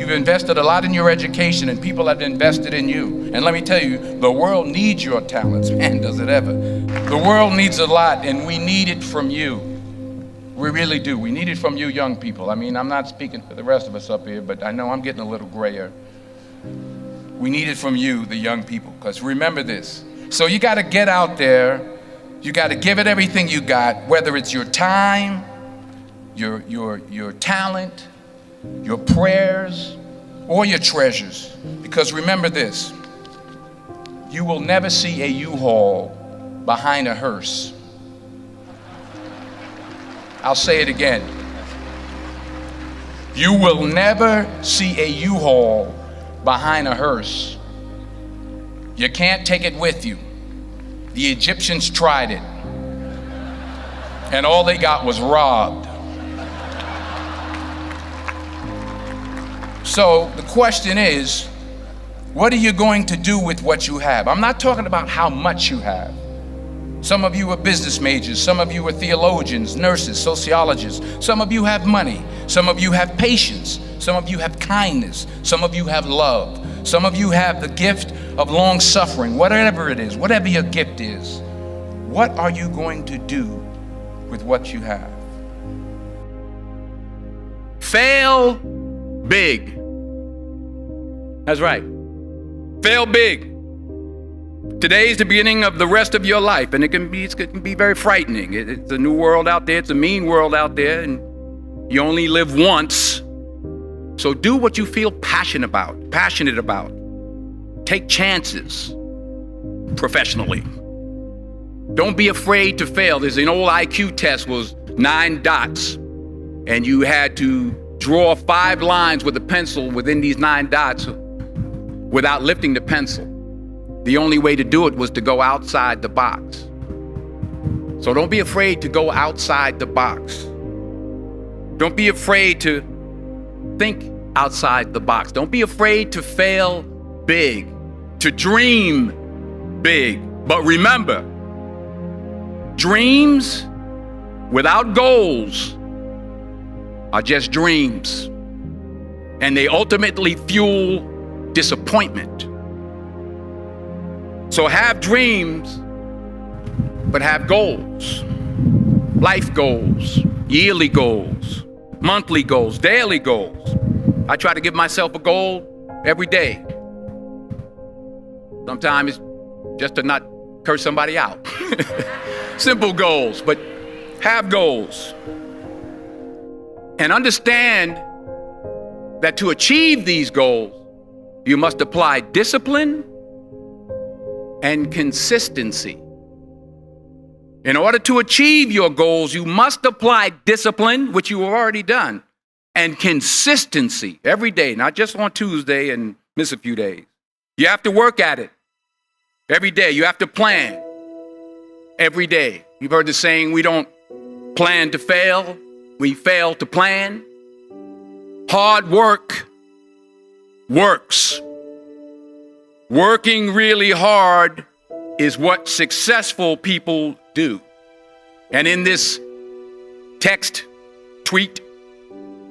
You've invested a lot in your education, and people have invested in you. And let me tell you, the world needs your talents. Man, does it ever. The world needs a lot, and we need it from you. We really do. We need it from you young people. I mean, I'm not speaking for the rest of us up here, but I know I'm getting a little grayer. We need it from you, the young people, because remember this. So you got to get out there. You got to give it everything you got, whether it's your time, your talent, your prayers, or your treasures. Because remember this, you will never see a U-Haul behind a hearse. I'll say it again. You will never see a U-Haul behind a hearse. You can't take it with you. The Egyptians tried it, and all they got was robbed. So the question is, what are you going to do with what you have? I'm not talking about how much you have. Some of you are business majors, some of you are theologians, nurses, sociologists. Some of you have money, some of you have patience, some of you have kindness, some of you have love, some of you have the gift of long suffering. Whatever it is, whatever your gift is, what are you going to do with what you have? Fail big. That's right. Fail big. Today is the beginning of the rest of your life, and it can be very frightening. It's a new world out there. It's a mean world out there, and you only live once. So do what you feel passionate about. Take chances professionally. Don't be afraid to fail. There's an old IQ test, was 9 dots, and you had to draw 5 lines with a pencil within these 9 dots without lifting the pencil. The only way to do it was to go outside the box. So don't be afraid to go outside the box. Don't be afraid to think outside the box. Don't be afraid to fail big, to dream big. But remember, dreams without goals are just dreams, and they ultimately fuel disappointment. So have dreams, but have goals. Life goals, yearly goals, monthly goals, daily goals. I try to give myself a goal every day. Sometimes it's just to not curse somebody out. Simple goals, but have goals. And understand that to achieve these goals, you must apply discipline and consistency. In order to achieve your goals, you must apply discipline, which you have already done, and consistency every day, not just on Tuesday and miss a few days. You have to work at it every day. You have to plan every day. You've heard the saying, we don't plan to fail, we fail to plan. Hard work works. Working really hard is what successful people do. And in this text, tweet,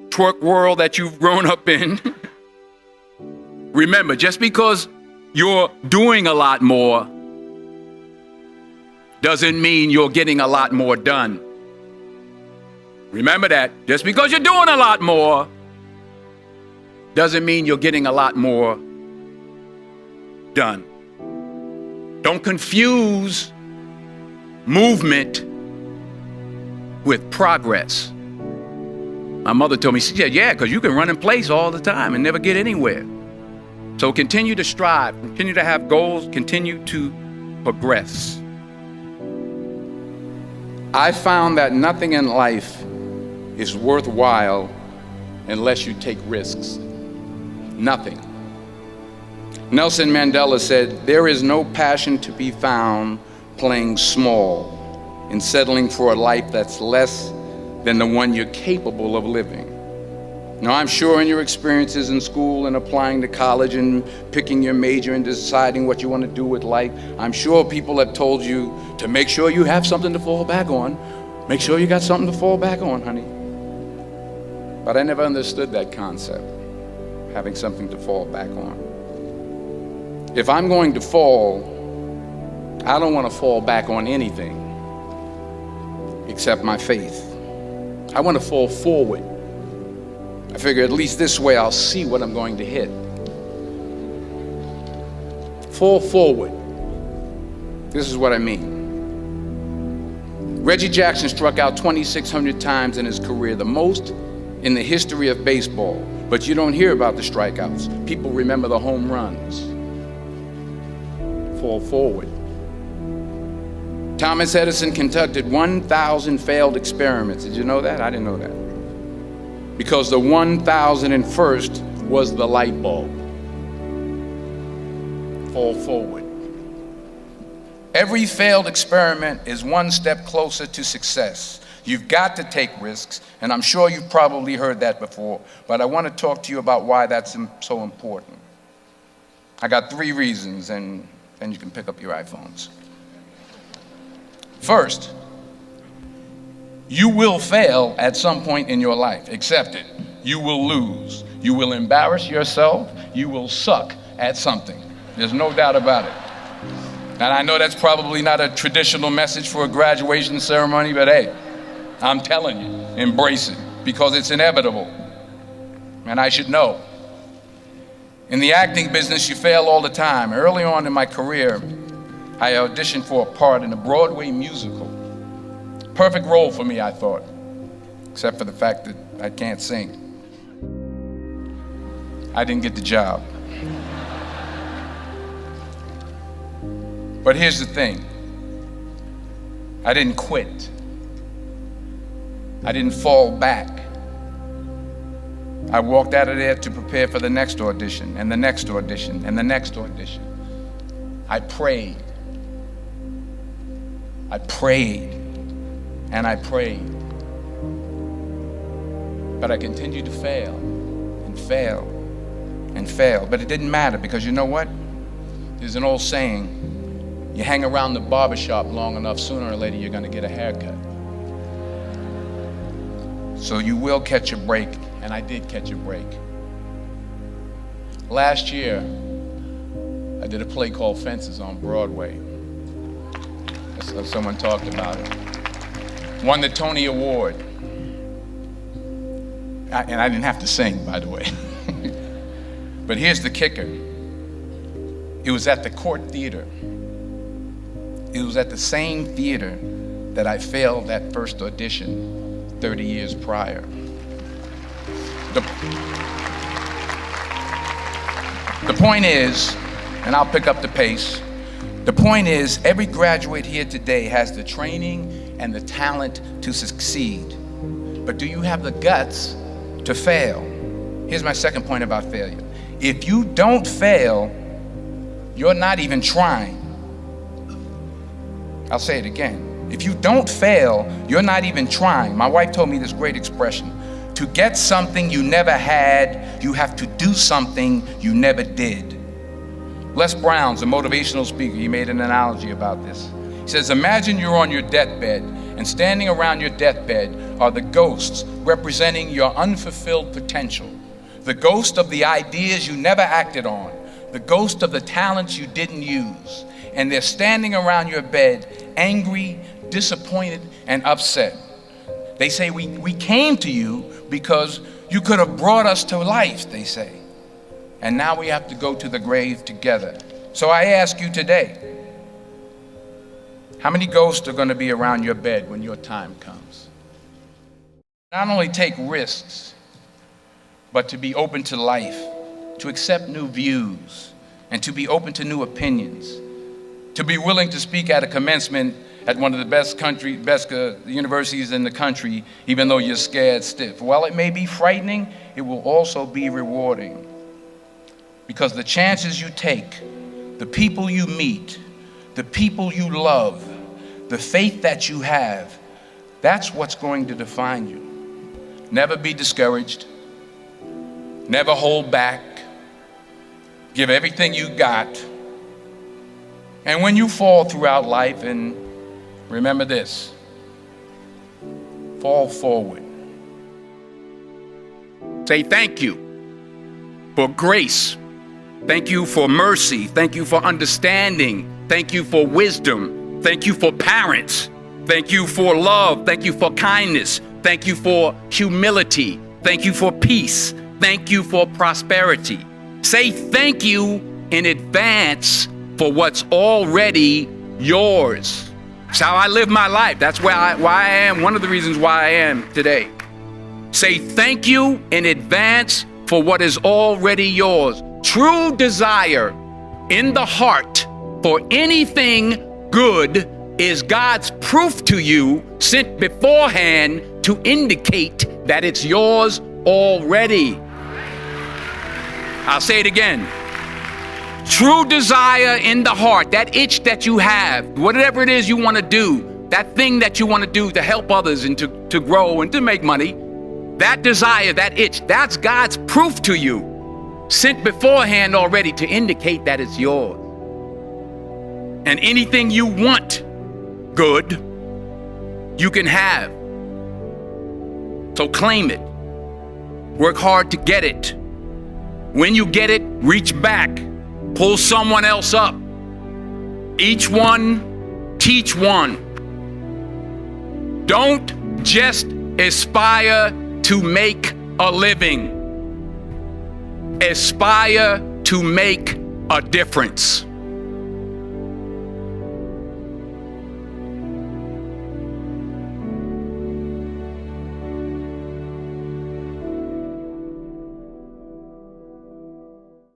twerk world that you've grown up in, remember, just because you're doing a lot more doesn't mean you're getting a lot more done. Remember that. Just because you're doing a lot more doesn't mean you're getting a lot more done. Don't confuse movement with progress. My mother told me, she said, yeah, because you can run in place all the time and never get anywhere. So continue to strive, continue to have goals, continue to progress. I found that nothing in life is worthwhile unless you take risks. Nothing. Nelson Mandela said, there is no passion to be found playing small and settling for a life that's less than the one you're capable of living. Now, I'm sure in your experiences in school and applying to college and picking your major and deciding what you want to do with life, I'm sure people have told you to make sure you have something to fall back on. Make sure you got something to fall back on, honey. But I never understood that concept. having something to fall back on. If I'm going to fall, I don't want to fall back on anything except my faith. I want to fall forward. I figure at least this way I'll see what I'm going to hit. Fall forward. This is what I mean. Reggie Jackson struck out 2,600 times in his career, the most in the history of baseball. But you don't hear about the strikeouts. People remember the home runs. Fall forward. Thomas Edison conducted 1,000 failed experiments. Did you know that? I didn't know that. Because the 1,001st was the light bulb. Fall forward. Every failed experiment is one step closer to success. You've got to take risks, and I'm sure you've probably heard that before, but I want to talk to you about why that's so important. I got 3 reasons, and then you can pick up your iPhones. First, you will fail at some point in your life. Accept it. You will lose. You will embarrass yourself. You will suck at something. There's no doubt about it. And I know that's probably not a traditional message for a graduation ceremony, but hey, I'm telling you, embrace it, because it's inevitable. And I should know. In the acting business, you fail all the time. Early on in my career, I auditioned for a part in a Broadway musical. Perfect role for me, I thought, except for the fact that I can't sing. I didn't get the job. But here's the thing. I didn't quit. I didn't fall back. I walked out of there to prepare for the next audition, and the next audition, and the next audition. I prayed. I prayed, and I prayed. But I continued to fail, and fail, and fail. But it didn't matter, because you know what? There's an old saying, you hang around the barbershop long enough, sooner or later you're going to get a haircut. So you will catch a break, and I did catch a break. Last year, I did a play called Fences on Broadway. Someone talked about it. Won the Tony Award. And I didn't have to sing, by the way. But here's the kicker. It was at the Court Theater. It was at the same theater that I failed that first audition 30 years prior. The point is, and I'll pick up the pace, the point is, every graduate here today has the training and the talent to succeed. But do you have the guts to fail? Here's my second point about failure. If you don't fail, you're not even trying. I'll say it again. If you don't fail, you're not even trying. My wife told me this great expression. To get something you never had, you have to do something you never did. Les Brown's a motivational speaker. He made an analogy about this. He says, imagine you're on your deathbed, and standing around your deathbed are the ghosts representing your unfulfilled potential. The ghost of the ideas you never acted on. The ghost of the talents you didn't use. And they're standing around your bed, angry, disappointed, and upset. They say, we came to you because you could have brought us to life, they say. And now we have to go to the grave together. So I ask you today, how many ghosts are going to be around your bed when your time comes? Not only take risks, but to be open to life, to accept new views, and to be open to new opinions, to be willing to speak at a commencement at one of the best universities in the country, even though you're scared stiff. While it may be frightening, it will also be rewarding. Because the chances you take, the people you meet, the people you love, the faith that you have, that's what's going to define you. Never be discouraged. Never hold back. Give everything you got. And when you fall throughout life, and remember this, fall forward. Say thank you. for grace. Thank you for mercy. Thank you for understanding. Thank you for wisdom. Thank you for parents. Thank you for love. Thank you for kindness. Thank you for humility. Thank you for peace. Thank you for prosperity. Say thank you in advance for what's already yours. It's how I live my life. That's why I am, one of the reasons why I am today. Say thank you in advance for what is already yours. True desire in the heart for anything good is God's proof to you, sent beforehand to indicate that it's yours already. I'll say it again. True desire in the heart, that itch that you have, whatever it is you want to do, that thing that you want to do to help others and to grow and to make money, that desire, that itch, that's God's proof to you, sent beforehand already to indicate that it's yours. And anything you want good, you can have. So claim it. Work hard to get it. When you get it, reach back. Pull someone else up. Each one, teach one. Don't just aspire to make a living. Aspire to make a difference.